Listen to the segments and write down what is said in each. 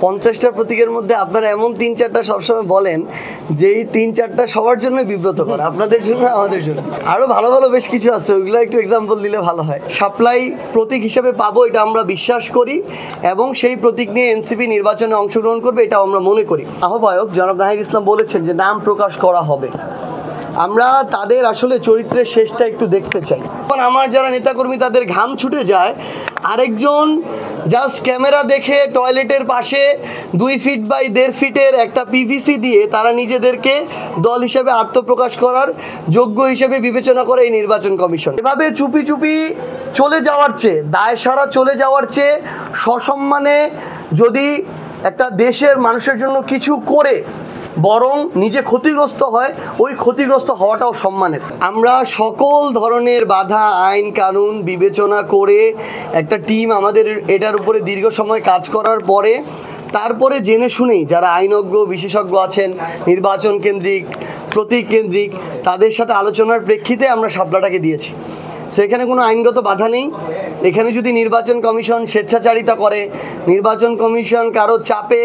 50টা প্রতীকের মধ্যে আপনারা এমন 3-4টা সবসময় বলেন যে এই 3-4টা সবার জন্য বিব্রত করে, আপনাদের জন্য, আমাদের জন্য। আরও ভালো ভালো বেশ কিছু আছে, ওইগুলো একটু এক্সাম্পল দিলে ভালো হয়। সাপ্লাই প্রতীক হিসেবে পাবো এটা আমরা বিশ্বাস করি, এবং সেই প্রতীক নিয়ে এনসিপি নির্বাচনে অংশগ্রহণ করবে এটাও আমরা মনে করি। আহ্বায়ক জনাব নাহিদ ইসলাম বলেছেন যে নাম প্রকাশ করা হবে, আমরা তাদের আসলে চরিত্রের শেষটা একটু দেখতে চাই। এখন আমার যারা নেতাকর্মী তাদের ঘাম ছুটে যায়, আরেকজন জাস্ট ক্যামেরা দেখে টয়লেটের পাশে 2 ফিট বাই 1.5 ফিটের একটা পিভিসি দিয়ে তারা নিজেদেরকে দল হিসেবে আত্মপ্রকাশ করার যোগ্য হিসেবে বিবেচনা করে এই নির্বাচন কমিশন। এভাবে চুপি চুপি চলে যাওয়ার চেয়ে, দায় সারা চলে যাওয়ার চেয়ে সসম্মানে যদি একটা দেশের মানুষের জন্য কিছু করে বরং নিজে ক্ষতিগ্রস্ত হয়, ওই ক্ষতিগ্রস্ত হওয়াটাও সম্মানের। আমরা সকল ধরনের বাধা, আইন কানুন বিবেচনা করে একটা টিম আমাদের এটার উপরে দীর্ঘ সময় কাজ করার পরে তারপরে জেনে শুনেই যারা আইনজ্ঞ বিশেষজ্ঞ আছেন, নির্বাচন কেন্দ্রিক, প্রতীক কেন্দ্রিক, তাদের সাথে আলোচনার প্রেক্ষিতে আমরা শাপলাটাকে দিয়েছি। সেখানে কোনো আইনগত বাধা নেই। এখানে যদি নির্বাচন কমিশন স্বেচ্ছাচারিতা করে, নির্বাচন কমিশন কারো চাপে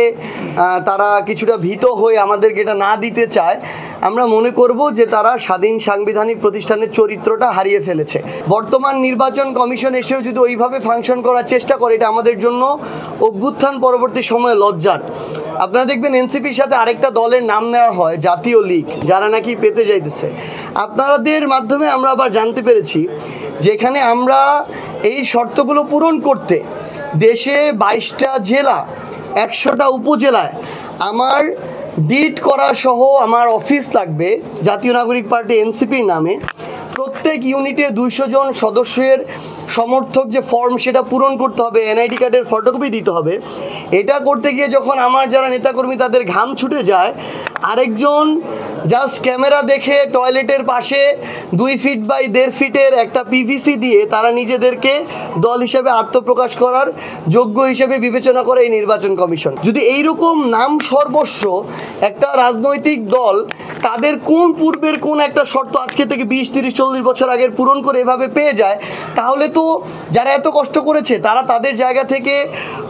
তারা কিছুটা ভীত হয়ে আমাদেরকে এটা না দিতে চায়, আমরা মনে করব যে তারা স্বাধীন সাংবিধানিক প্রতিষ্ঠানের চরিত্রটা হারিয়ে ফেলেছে। বর্তমান নির্বাচন কমিশন এসেও যদি ওইভাবে ফাংশন করার চেষ্টা করে, এটা আমাদের জন্য অভ্যুত্থান পরবর্তী সময়ে লজ্জার। আপনারা দেখবেন এনসিপির সাথে আরেকটা দলের নাম নেওয়া হয় জাতীয় লীগ, যারা নাকি পেতে যাইতেছে। আপনাদের মাধ্যমে আমরা আবার জানতে পেরেছি যেখানে আমরা এই শর্তগুলো পূরণ করতে দেশে 22টা জেলা, 100টা উপজেলায় আমার ডিড করা সহ আমার অফিস লাগবে জাতীয় নাগরিক পার্টি এনসিপির নামে। প্রত্যেক ইউনিটে 200 জন সদস্যের সমর্থক যে ফর্ম সেটা পূরণ করতে হবে, এনআইডি কার্ডের ফটোকপি দিতে হবে। এটা করতে গিয়ে যখন আমার যারা নেতাকর্মী তাদের ঘাম ছুটে যায়, আরেকজন জাস্ট ক্যামেরা দেখে টয়লেটের পাশে 2 ফিট বাই 1.5 ফিটের একটা পিভিসি দিয়ে তারা নিজেদেরকে দল হিসেবে আত্মপ্রকাশ করার যোগ্য হিসেবে বিবেচনা করে এই নির্বাচন কমিশন। যদি এইরকম নাম সর্বস্ব একটা রাজনৈতিক দল তাদের কোন পূর্বের কোন একটা শর্ত আজকে থেকে 20, 30, 40 বছর আগের পূরণ করে এভাবে পেয়ে যায়, তাহলে তো যারা এত কষ্ট করেছে তারা তাদের জায়গা থেকে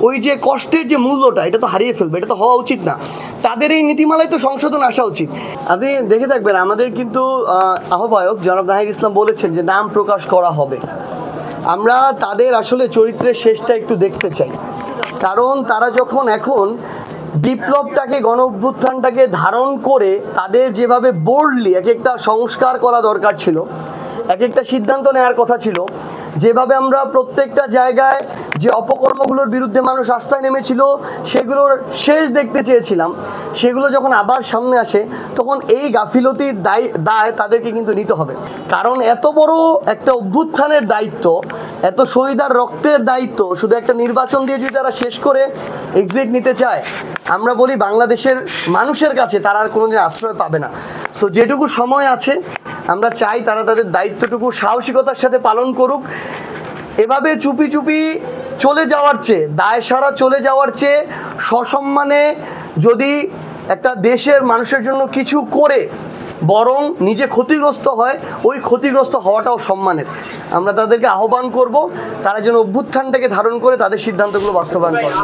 ওই যে কষ্টের যে মূল্যটা, এটা তো হারিয়ে ফেলবে। এটা তো হওয়া উচিত না। তাদের এই নীতিমালায় তো সংশোধন আসা উচিত। আপনি দেখে থাকবেন আমাদের কিন্তু আহ্বায়ক জনাব নাহিদ ইসলাম বলেছেন যে নাম প্রকাশ করা হবে, আমরা তাদের আসলে চরিত্রের শেষটা একটু দেখতে চাই। কারণ তারা যখন এখন বিপ্লবটাকে, গণ অভ্যুত্থানটাকে ধারণ করে তাদের যেভাবে বোল্ডলি এক একটা সংস্কার করা দরকার ছিল, এক একটা সিদ্ধান্ত নেওয়ার কথা ছিল, যেভাবে আমরা প্রত্যেকটা জায়গায় যে অপকর্মগুলোর বিরুদ্ধে মানুষ রাস্তায় নেমেছিল সেগুলোর শেষ দেখতে চেয়েছিলাম, সেগুলো যখন আবার সামনে আসে তখন এই গাফিলতির দায় তাদেরকে কিন্তু নিতে হবে। কারণ এত বড় একটা অভ্যুত্থানের দায়িত্ব, এত শহীদার রক্তের দায়িত্ব শুধু একটা নির্বাচন দিয়ে যদি তারা শেষ করে এক্সিট নিতে চায়, আমরা বলি বাংলাদেশের মানুষের কাছে তারা আর কোনোদিন আশ্রয় পাবে না। সো যেটুকু সময় আছে আমরা চাই তারা তাদের দায়িত্বটুকু সাহসিকতার সাথে পালন করুক। এভাবে চুপি চুপি চলে যাওয়ার চেয়ে, দায় সারা চলে যাওয়ার চেয়ে সসম্মানে যদি একটা দেশের মানুষের জন্য কিছু করে বরং নিজে ক্ষতিগ্রস্ত হয়, ওই ক্ষতিগ্রস্ত হওয়াটাও সম্মানের। আমরা তাদেরকে আহ্বান করব তারা যেন অভ্যুত্থানটাকে ধারণ করে তাদের সিদ্ধান্তগুলো বাস্তবায়ন করে।